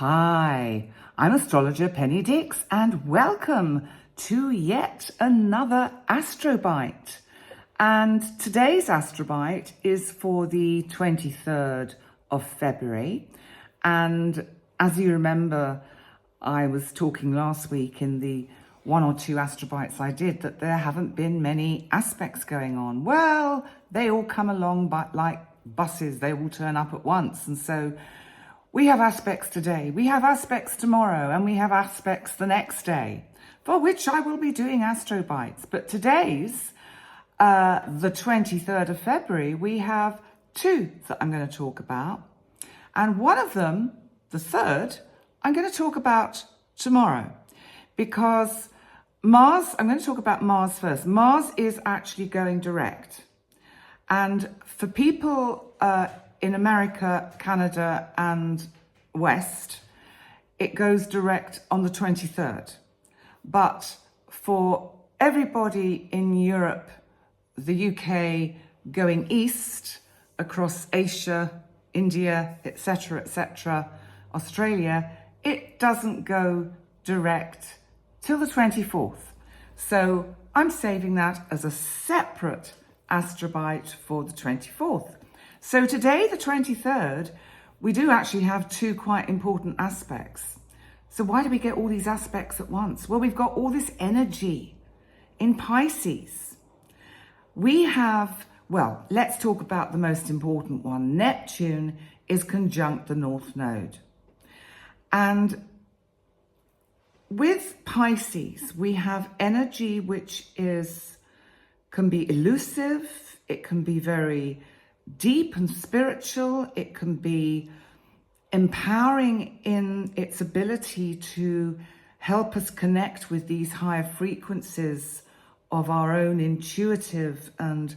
Hi, I'm astrologer Penny Dix and welcome to yet another Astrobite. And today's Astrobite is for the 23rd of February. And as you remember, I was talking last week in the one or two Astrobites I did that there haven't been many aspects going on. Well, they all come along but like buses, they all turn up at once. And so we have aspects today, we have aspects tomorrow, and we have aspects the next day, for which I will be doing Astrobites. But today's, the 23rd of February, we have two that I'm going to talk about. And one of them, the third, I'm going to talk about tomorrow. Because Mars, I'm going to talk about Mars first. Mars is actually going direct. And for people in America, Canada, and West, it goes direct on the 23rd. But for everybody in Europe, the UK, going east across Asia, India, etc., Australia, it doesn't go direct till the 24th. So I'm saving that as a separate Astrobite for the 24th. So today, the 23rd, we do actually have two quite important aspects. So why do we get all these aspects at once? Well, we've got all this energy in Pisces. We have, well, let's talk about the most important one. Neptune is conjunct the North Node. And with Pisces, we have energy which can be elusive, it can be very deep and spiritual, it can be empowering in its ability to help us connect with these higher frequencies of our own intuitive and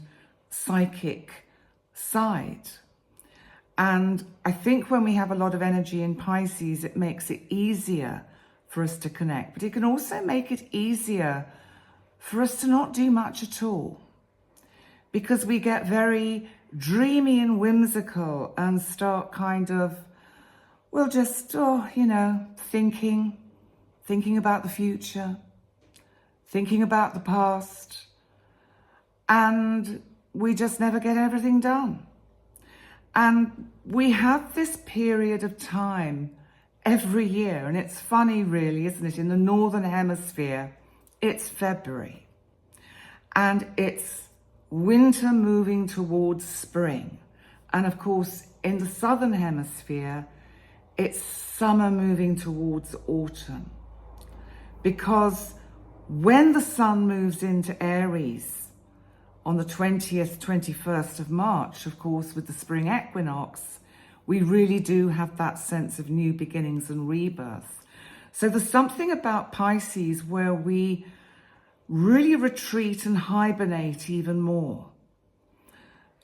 psychic side. And I think when we have a lot of energy in Pisces, it makes it easier for us to connect, but it can also make it easier for us to not do much at all, because we get very dreamy and whimsical and start kind of, well, just, thinking about the future, thinking about the past, and we just never get everything done. And we have this period of time every year, and it's funny really, isn't it? In the Northern Hemisphere, it's February, and it's winter moving towards spring. And of course, in the Southern Hemisphere, it's summer moving towards autumn. Because when the sun moves into Aries on the 20th, 21st of March, of course, with the spring equinox, we really do have that sense of new beginnings and rebirth. So there's something about Pisces where we really retreat and hibernate even more.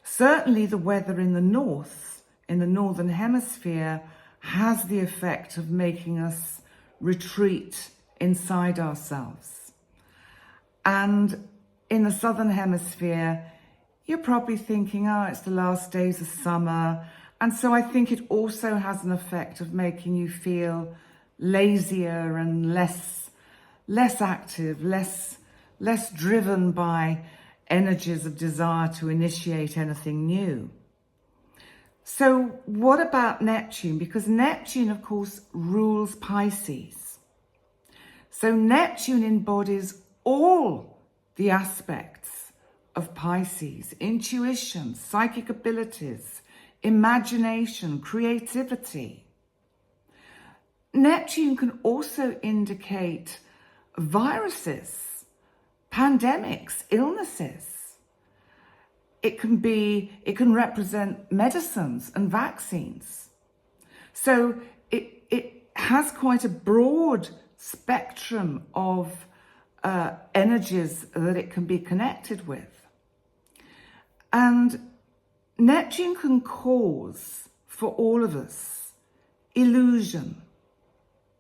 Certainly the weather in the north, in the Northern Hemisphere, has the effect of making us retreat inside ourselves. And in the Southern Hemisphere, you're probably thinking, it's the last days of summer. And so I think it also has an effect of making you feel lazier and less active, less driven by energies of desire to initiate anything new. So what about Neptune? Because Neptune, of course, rules Pisces. So Neptune embodies all the aspects of Pisces: intuition, psychic abilities, imagination, creativity. Neptune can also indicate viruses, pandemics, illnesses. It can represent medicines and vaccines. So it has quite a broad spectrum of energies that it can be connected with. And Neptune can cause, for all of us, illusion,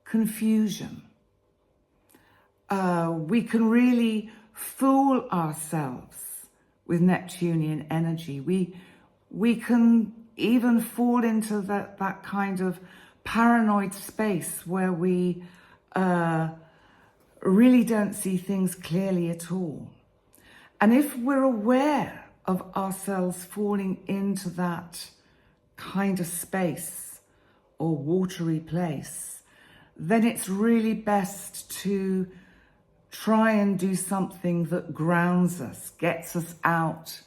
confusion. We can really fool ourselves with Neptunian energy. We can even fall into that kind of paranoid space where we really don't see things clearly at all. And if we're aware of ourselves falling into that kind of space or watery place, then it's really best to try and do something that grounds us, gets us out,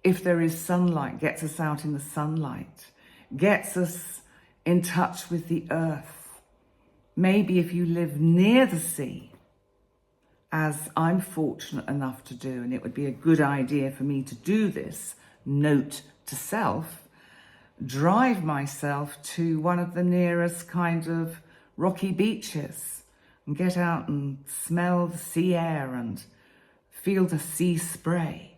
if there is sunlight, gets us out in the sunlight, gets us in touch with the earth. Maybe if you live near the sea, as I'm fortunate enough to do, and it would be a good idea for me to do this, note to self, drive myself to one of the nearest kind of rocky beaches and get out and smell the sea air and feel the sea spray.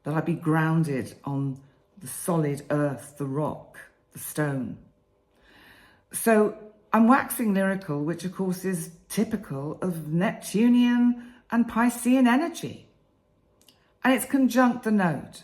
That I'd be grounded on the solid earth, the rock, the stone. So I'm waxing lyrical, which of course is typical of Neptunian and Piscean energy. And it's conjunct the node.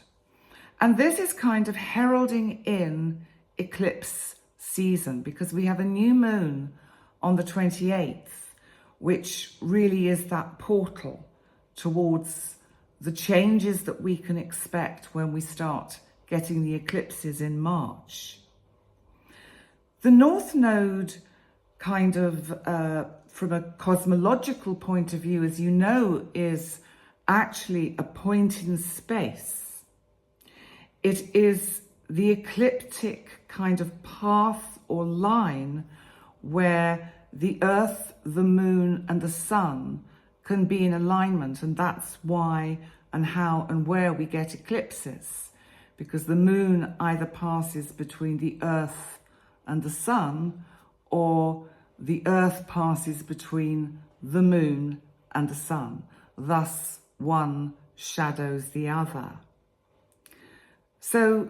And this is kind of heralding in eclipse season, because we have a new moon on the 28th, which really is that portal towards the changes that we can expect when we start getting the eclipses in March. The North Node kind of, from a cosmological point of view, as you know, is actually a point in space. It is the ecliptic kind of path or line where the Earth, the Moon, and the Sun can be in alignment, and that's why and how and where we get eclipses, because the Moon either passes between the Earth and the Sun, or the Earth passes between the Moon and the Sun. Thus, one shadows the other. So,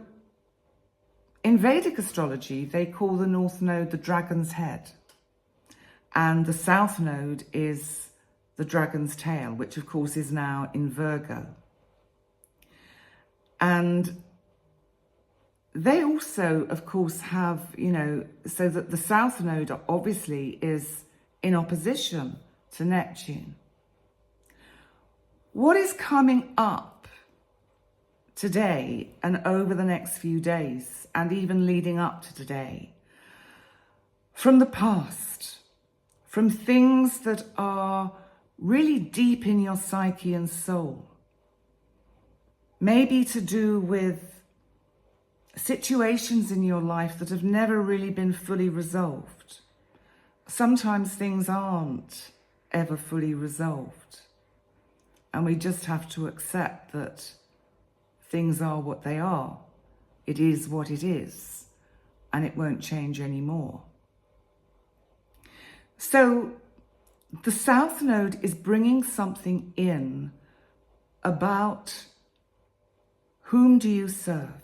in Vedic astrology, they call the North Node the dragon's head, and the South Node is the dragon's tail, which of course is now in Virgo. And they also, of course, have, so that the South Node obviously is in opposition to Neptune. What is coming up today and over the next few days, and even leading up to today, from the past, from things that are really deep in your psyche and soul, maybe to do with situations in your life that have never really been fully resolved. Sometimes things aren't ever fully resolved, and we just have to accept that things are what they are. It is what it is, and it won't change anymore. So the South Node is bringing something in about whom do you serve?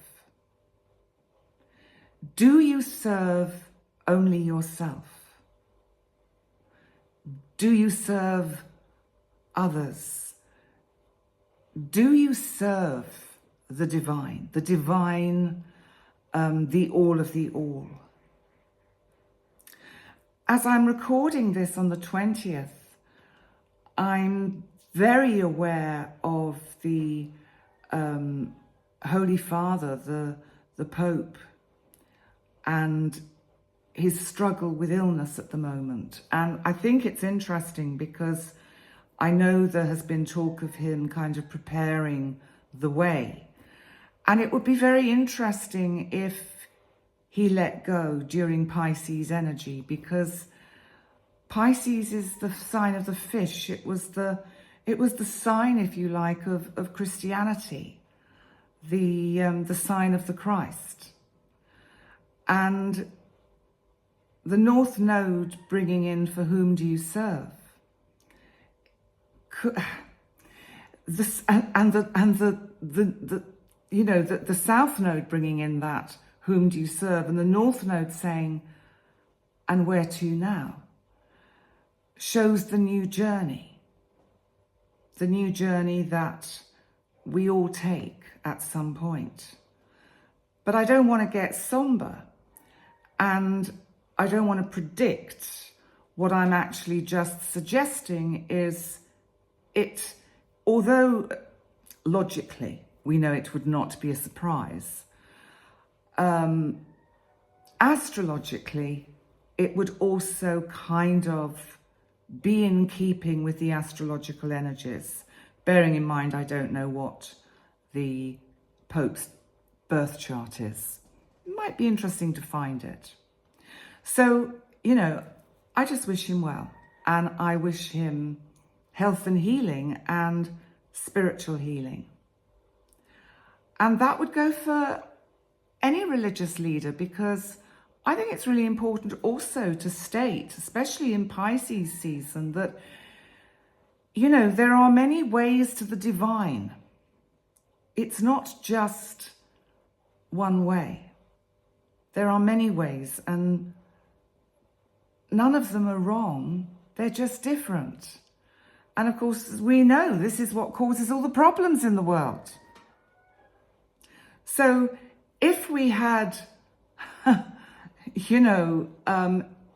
Do you serve only yourself? Do you serve others? Do you serve the divine, the all of the all? As I'm recording this on the 20th, I'm very aware of the Holy Father, the Pope, and his struggle with illness at the moment. And I think it's interesting because I know there has been talk of him kind of preparing the way. And it would be very interesting if he let go during Pisces energy, because Pisces is the sign of the fish. It was the sign, if you like, of Christianity, the sign of the Christ. And the North Node bringing in for whom do you serve? The South Node bringing in that whom do you serve, and the North Node saying, and where to now? Shows the new journey that we all take at some point. But I don't want to get somber. And I don't want to predict. What I'm actually just suggesting is although logically we know it would not be a surprise, astrologically it would also kind of be in keeping with the astrological energies, bearing in mind I don't know what the Pope's birth chart is. It might be interesting to find it. So, I just wish him well, and I wish him health and healing and spiritual healing. And that would go for any religious leader, because I think it's really important also to state, especially in Pisces season, that, there are many ways to the divine. It's not just one way. There are many ways, and none of them are wrong. They're just different. And of course, we know this is what causes all the problems in the world. So if we had,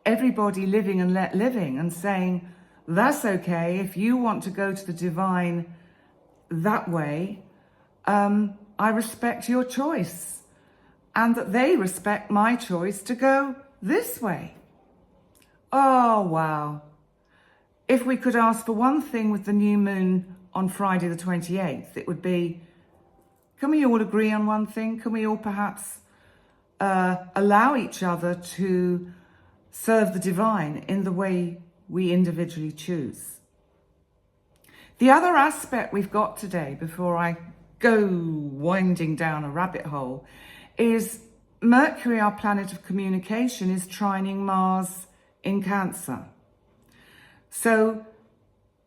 everybody living and let living and saying, that's okay, if you want to go to the divine that way, I respect your choice, and that they respect my choice to go this way. Oh, wow. If we could ask for one thing with the new moon on Friday the 28th, it would be, can we all agree on one thing? Can we all perhaps allow each other to serve the divine in the way we individually choose? The other aspect we've got today, before I go winding down a rabbit hole, is Mercury, our planet of communication, is trining Mars in Cancer. So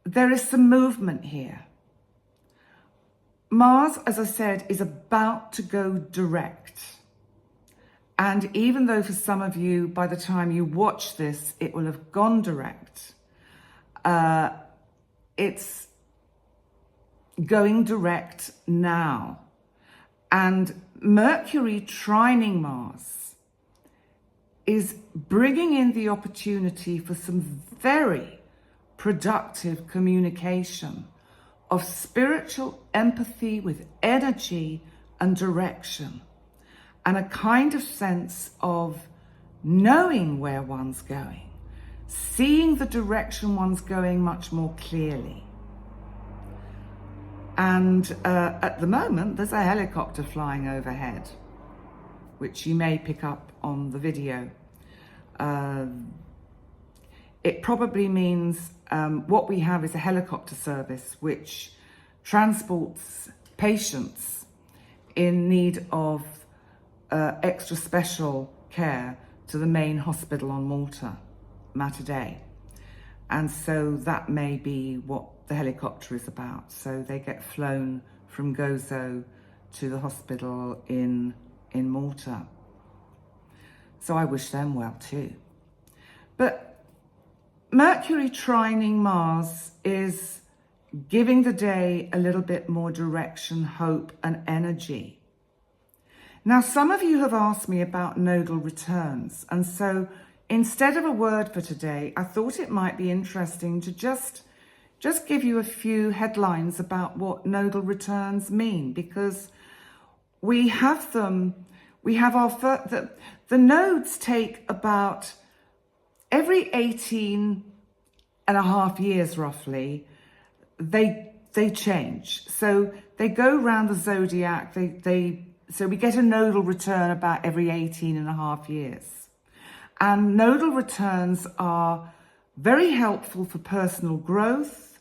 there is some movement here. Mars, as I said, is about to go direct. And even though for some of you, by the time you watch this, it will have gone direct, it's going direct now. And Mercury trining Mars is bringing in the opportunity for some very productive communication of spiritual empathy with energy and direction, and a kind of sense of knowing where one's going, seeing the direction one's going much more clearly. And at the moment, there's a helicopter flying overhead, which you may pick up on the video. It probably means what we have is a helicopter service which transports patients in need of extra special care to the main hospital on Malta, Matadei. And so that may be what the helicopter is about. So they get flown from Gozo to the hospital in Malta. So I wish them well too. But Mercury trining Mars is giving the day a little bit more direction, hope, and energy. Now, some of you have asked me about nodal returns, and so instead of a word for today, I thought it might be interesting to just give you a few headlines about what nodal returns mean, because we have them. We have the nodes take about every 18 and a half years roughly. They change, so they go around the zodiac. So we get a nodal return about every 18 and a half years. And nodal returns are very helpful for personal growth,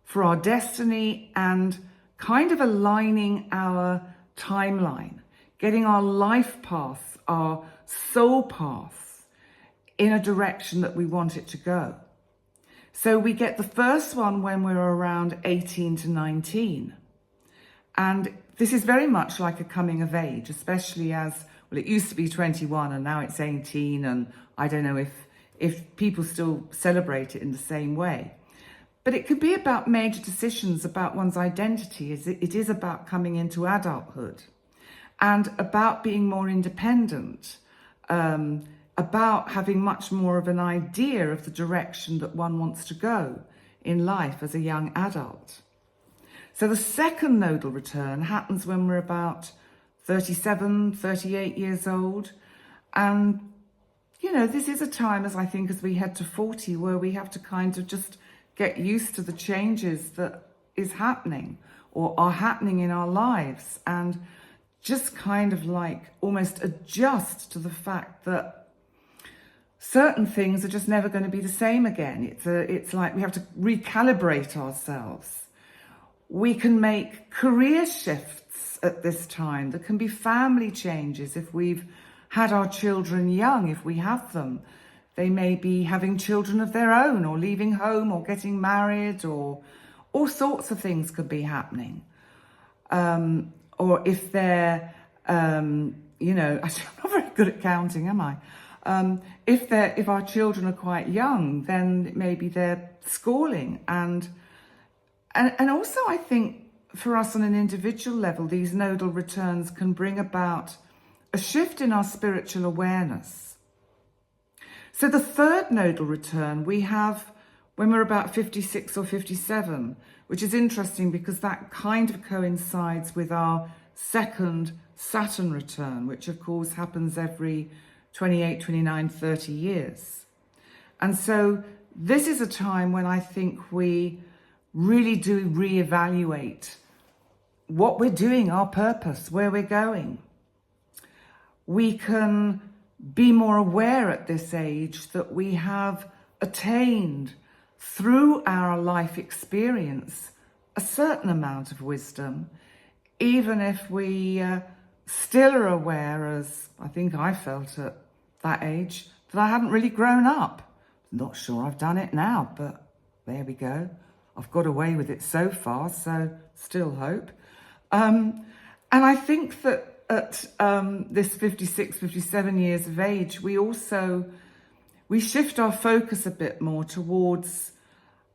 for our destiny, and kind of aligning our timeline, getting our life path, our soul path in a direction that we want it to go. So we get the first one when we're around 18 to 19. And this is very much like a coming of age, especially as, well, it used to be 21 and now it's 18. And I don't know if people still celebrate it in the same way. But it could be about major decisions about one's identity. It is about coming into adulthood and about being more independent, about having much more of an idea of the direction that one wants to go in life as a young adult. So the second nodal return happens when we're about 37, 38 years old. And, you know, this is a time, as I think, as we head to 40, where we have to kind of just get used to the changes that is happening or are happening in our lives, and just kind of like almost adjust to the fact that certain things are just never going to be the same again. It's like we have to recalibrate ourselves. We can make career shifts at this time. There can be family changes if we've had our children young, if we have them. They may be having children of their own, or leaving home, or getting married, or all sorts of things could be happening. Or if they're, you know, actually I'm not very good at counting, am I? If our children are quite young, then maybe they're schooling. And also I think for us on an individual level, these nodal returns can bring about a shift in our spiritual awareness. So the third nodal return we have when we're about 56 or 57, which is interesting because that kind of coincides with our second Saturn return, which of course happens every 28, 29, 30 years. And so this is a time when I think we really do reevaluate what we're doing, our purpose, where we're going. We can be more aware at this age that we have attained through our life experience a certain amount of wisdom, even if we still are aware, as I think I felt at that age, that I hadn't really grown up. Not sure I've done it now, but there we go. I've got away with it so far, so still hope. And I think that at this 56, 57 years of age, we shift our focus a bit more towards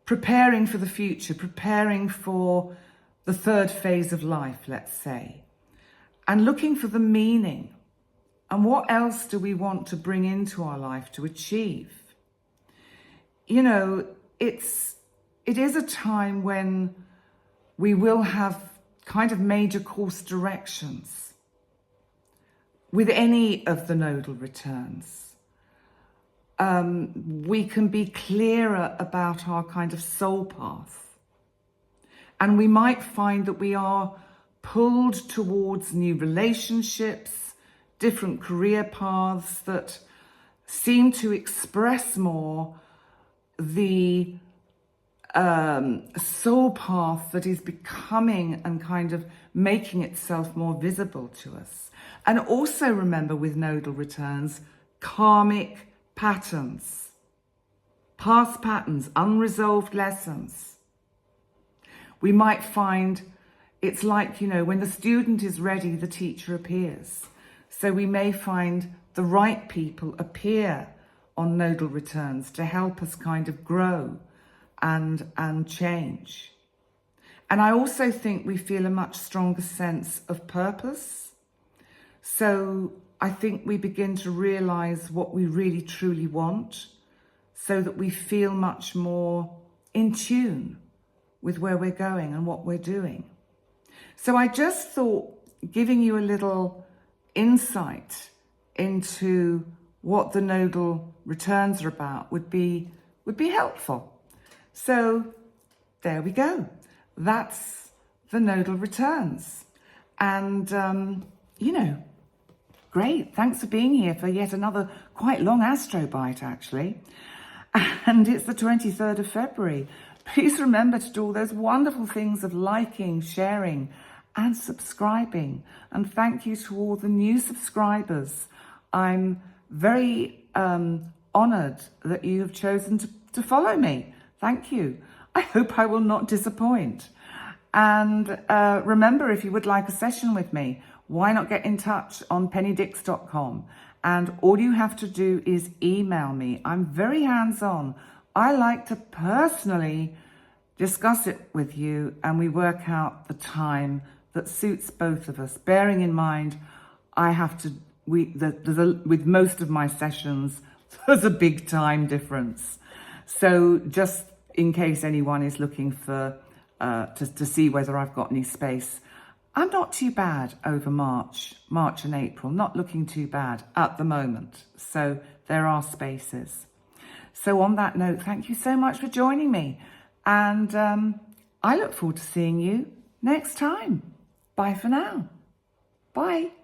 preparing for the future, preparing for the third phase of life, let's say, and looking for the meaning and what else do we want to bring into our life to achieve. You know, it is a time when we will have kind of major course directions with any of the nodal returns. We can be clearer about our kind of soul path. And we might find that we are pulled towards new relationships, different career paths that seem to express more the soul path that is becoming and kind of making itself more visible to us. And also remember with nodal returns, karmic patterns, past patterns, unresolved lessons. We might find it's like, you know, when the student is ready, the teacher appears. So we may find the right people appear on nodal returns to help us kind of grow and change. And I also think we feel a much stronger sense of purpose. So I think we begin to realize what we really truly want, so that we feel much more in tune with where we're going and what we're doing. So I just thought giving you a little insight into what the nodal returns are about would be helpful. So there we go. That's the nodal returns. And, you know, great. Thanks for being here for yet another quite long Astrobite, actually. And it's the 23rd of February. Please remember to do all those wonderful things of liking, sharing, and subscribing. And thank you to all the new subscribers. I'm very honoured that you have chosen to follow me. Thank you. I hope I will not disappoint. And remember, if you would like a session with me, why not get in touch on pennydix.com? And all you have to do is email me. I'm very hands-on. I like to personally discuss it with you, and we work out the time that suits both of us, bearing in mind I have to with most of my sessions, there's a big time difference. So just in case anyone is looking for to see whether I've got any space, I'm not too bad over March and April, not looking too bad at the moment. So there are spaces. So on that note, thank you so much for joining me. And I look forward to seeing you next time. Bye for now. Bye.